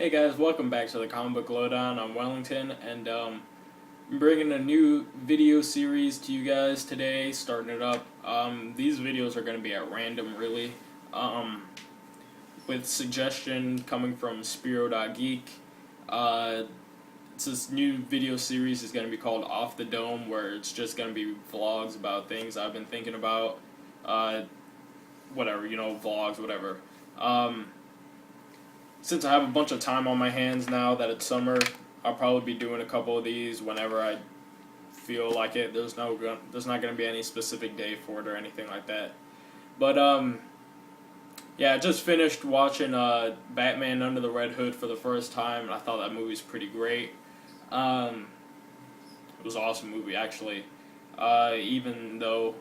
Hey guys, welcome back to the Comic Book Lowdown. I'm Wellington, and I'm bringing a new video series to you guys today, starting it up. These videos are going to be at random, really, with suggestion coming from Spiro.geek. It's this new video series is going to be called Off the Dome, where it's just going to be vlogs about things I've been thinking about, whatever, vlogs, whatever. Since I have a bunch of time on my hands now that it's summer, I'll probably be doing a couple of these whenever I feel like it. There's not going to be any specific day for it or anything like that. But yeah, I just finished watching Batman Under the Red Hood for the first time, and I thought that movie's pretty great. It was an awesome movie, actually. Even though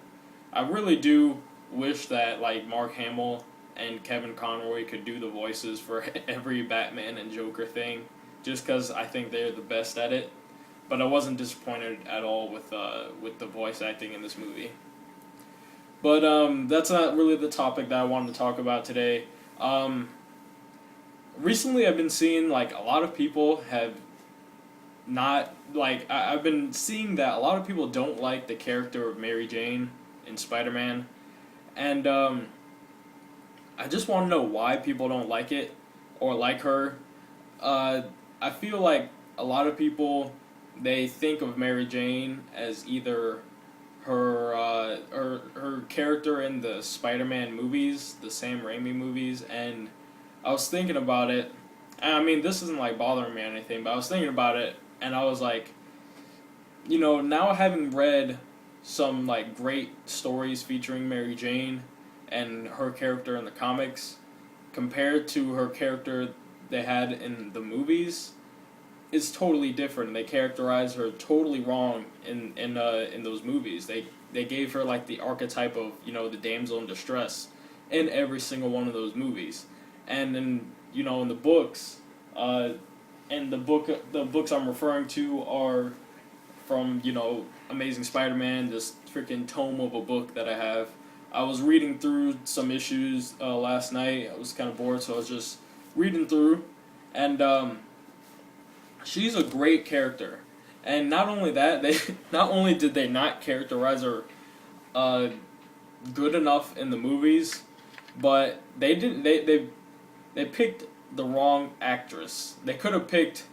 I really do wish that Mark Hamill and Kevin Conroy could do the voices for every Batman and Joker thing, just because I think they're the best at it. But I wasn't disappointed at all with the voice acting in this movie. But that's not really the topic that I wanted to talk about today. Recently, I've been seeing a lot of people have not I've been seeing that a lot of people don't like the character of Mary Jane in Spider-Man, and I just want to know why people don't like it or like her. I feel like a lot of people, they think of Mary Jane as either her character in the Spider-Man movies, the Sam Raimi movies, and I was thinking about it. And I mean, this isn't bothering me or anything, but I was thinking about it, and I was like, now having read some great stories featuring Mary Jane and her character in the comics, compared to her character they had in the movies, is totally different. They characterized her totally wrong in those movies. They gave her the archetype of the damsel in distress in every single one of those movies, and then in the books, and the books I'm referring to are from Amazing Spider-Man, this freaking tome of a book that I have. I was reading through some issues last night. I was kind of bored, so I was just reading through, and she's a great character. And not only that, not only did they not characterize her good enough in the movies, but they didn't. They picked the wrong actress. They could have picked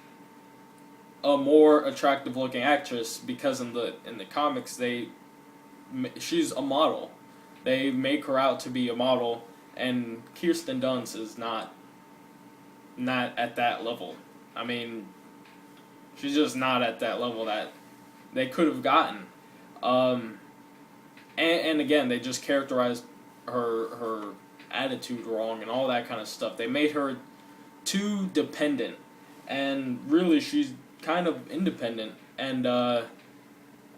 a more attractive looking actress, because in the comics she's a model. They make her out to be a model, and Kirsten Dunst is not at that level. I mean, she's just not at that level that they could have gotten. And again, they just characterized her attitude wrong and all that kind of stuff. They made her too dependent, and really she's kind of independent. And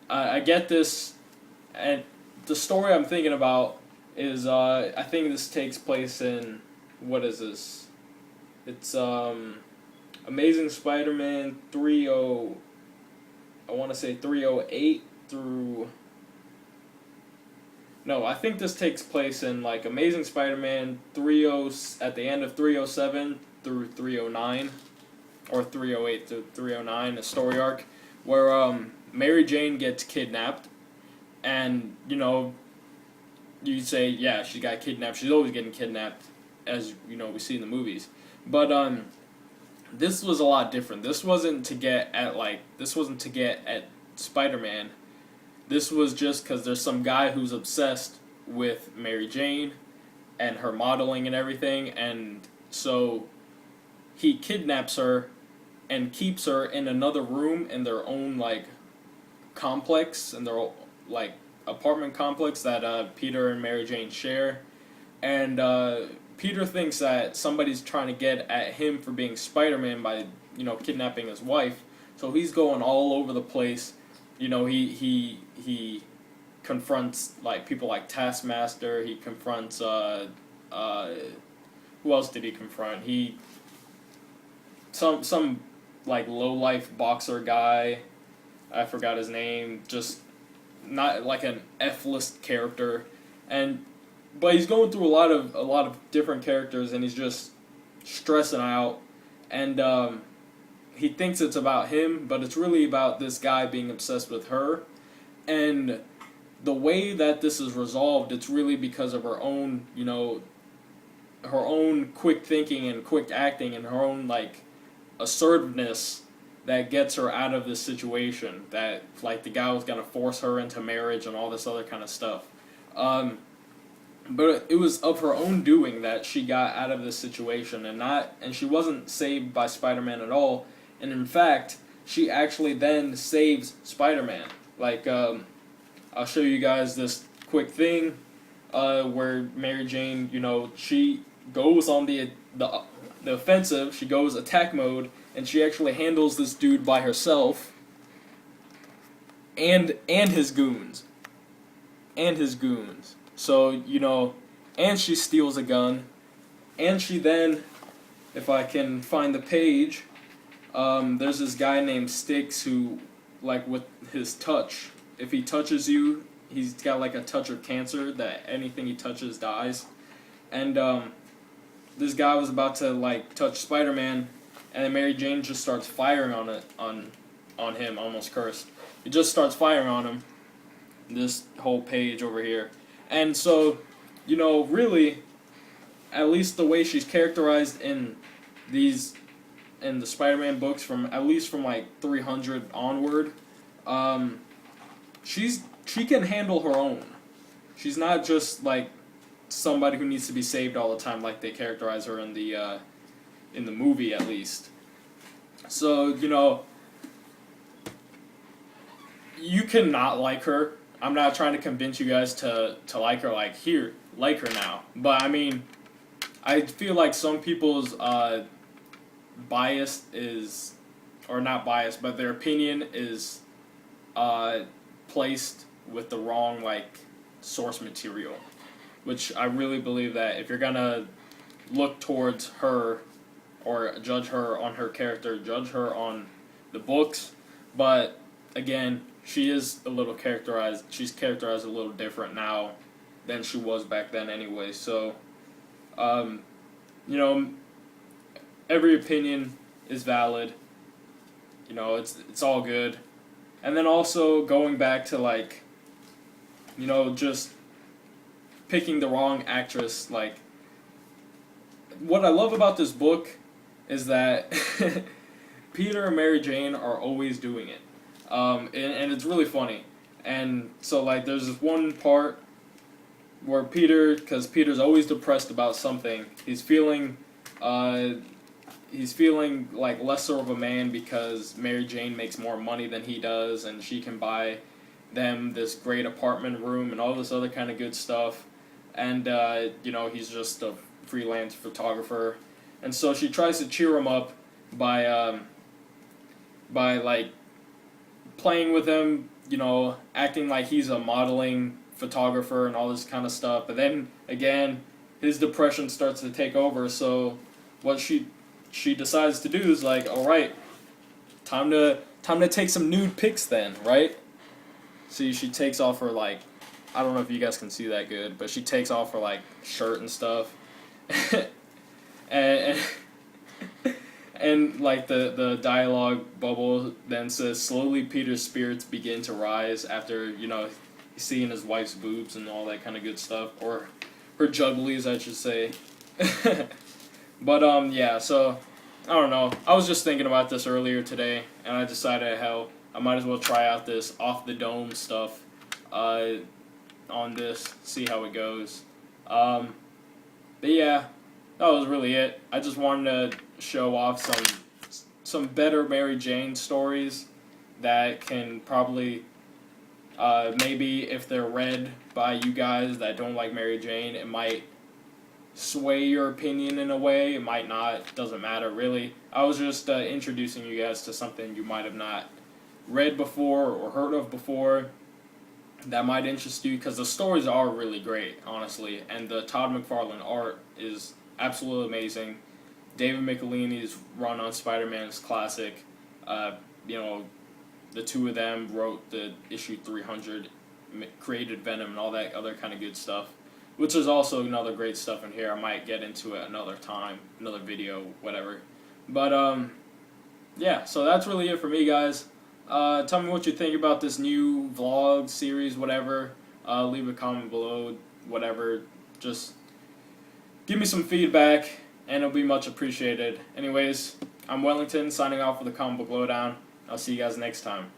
I get this, and the story I'm thinking about is, I think this takes place in, what is this? It's Amazing Spider-Man 30, I want to say 308 through, no, I think this takes place in Amazing Spider-Man 30, at the end of 307 through 309, or 308 through 309, a story arc where Mary Jane gets kidnapped. And, you say, yeah, she got kidnapped. She's always getting kidnapped, as, we see in the movies. But, this was a lot different. This wasn't to get at Spider-Man. This was just because there's some guy who's obsessed with Mary Jane and her modeling and everything. And so he kidnaps her and keeps her in another room in their own, complex, in their apartment complex that Peter and Mary Jane share, and Peter thinks that somebody's trying to get at him for being Spider-Man by kidnapping his wife, so he's going all over the place. He confronts people like Taskmaster. He confronts who else did he confront? Some low life boxer guy. I forgot his name. Just not an F-list character, but he's going through a lot of different characters, and he's just stressing out and he thinks it's about him, but it's really about this guy being obsessed with her. And the way that this is resolved, it's really because of her own, her own quick thinking and quick acting and her own, like, assertiveness that gets her out of this situation. That, like, the guy was going to force her into marriage and all this other kind of stuff. But it was of her own doing that she got out of this situation, and she wasn't saved by Spider-Man at all. And in fact, she actually then saves Spider-Man. Like, I'll show you guys this quick thing where Mary Jane, she goes on the offensive. She goes attack mode, and she actually handles this dude by herself, and his goons, So, and she steals a gun, and she then, if I can find the page, there's this guy named Styx who, like, with his touch, if he touches you, he's got, like, a touch of cancer that anything he touches dies. And this guy was about to, like, touch Spider-Man, and then Mary Jane just starts firing on him, almost cursed. He just starts firing on him, this whole page over here. And so, really, at least the way she's characterized in the Spider-Man books, at least from like 300 onward, she can handle her own. She's not just like somebody who needs to be saved all the time, like they characterize her in the movie, at least. So, you cannot like her. I'm not trying to convince you guys to like her, like her now. But, I mean, I feel like some people's bias is, or not bias, but their opinion is placed with the wrong, like, source material. Which I really believe that if you're gonna look towards her or judge her on her character, judge her on the books. But, again, she is a little characterized. She's characterized a little different now than she was back then, anyway. So, every opinion is valid. It's all good. And then also going back to, like, just picking the wrong actress. Like, what I love about this book is that Peter and Mary Jane are always doing it. And it's really funny. And so, like, there's this one part where because Peter's always depressed about something, he's feeling like lesser of a man because Mary Jane makes more money than he does, and she can buy them this great apartment room and all this other kind of good stuff. And, he's just a freelance photographer. And so she tries to cheer him up by like, playing with him, acting like he's a modeling photographer and all this kind of stuff. But then, again, his depression starts to take over. So what she decides to do is like, all right, time to take some nude pics then, right? See, she takes off her, like, I don't know if you guys can see that good, but she takes off her, like, shirt and stuff. and like, the dialogue bubble then says, slowly Peter's spirits begin to rise after, seeing his wife's boobs and all that kind of good stuff. Or her jugglies, I should say. But, yeah, so, I don't know. I was just thinking about this earlier today, and I decided, hell, I might as well try out this off-the-dome stuff on this, see how it goes. But yeah, that was really it. I just wanted to show off some better Mary Jane stories that can probably, maybe if they're read by you guys that don't like Mary Jane, it might sway your opinion in a way. It might not. Doesn't matter, really. I was just introducing you guys to something you might have not read before or heard of before that might interest you, because the stories are really great, honestly, and the Todd McFarlane art is absolutely amazing. David Michelinie's run on Spider-Man is classic. The two of them wrote the issue 300, created Venom and all that other kind of good stuff, which is also another great stuff in here. I might get into it another time, another video, whatever. But yeah, so that's really it for me, guys. Tell me what you think about this new vlog series, whatever. Leave a comment below, whatever. Just give me some feedback, and it'll be much appreciated. Anyways, I'm Wellington, signing off with the Comic Book Lowdown. I'll see you guys next time.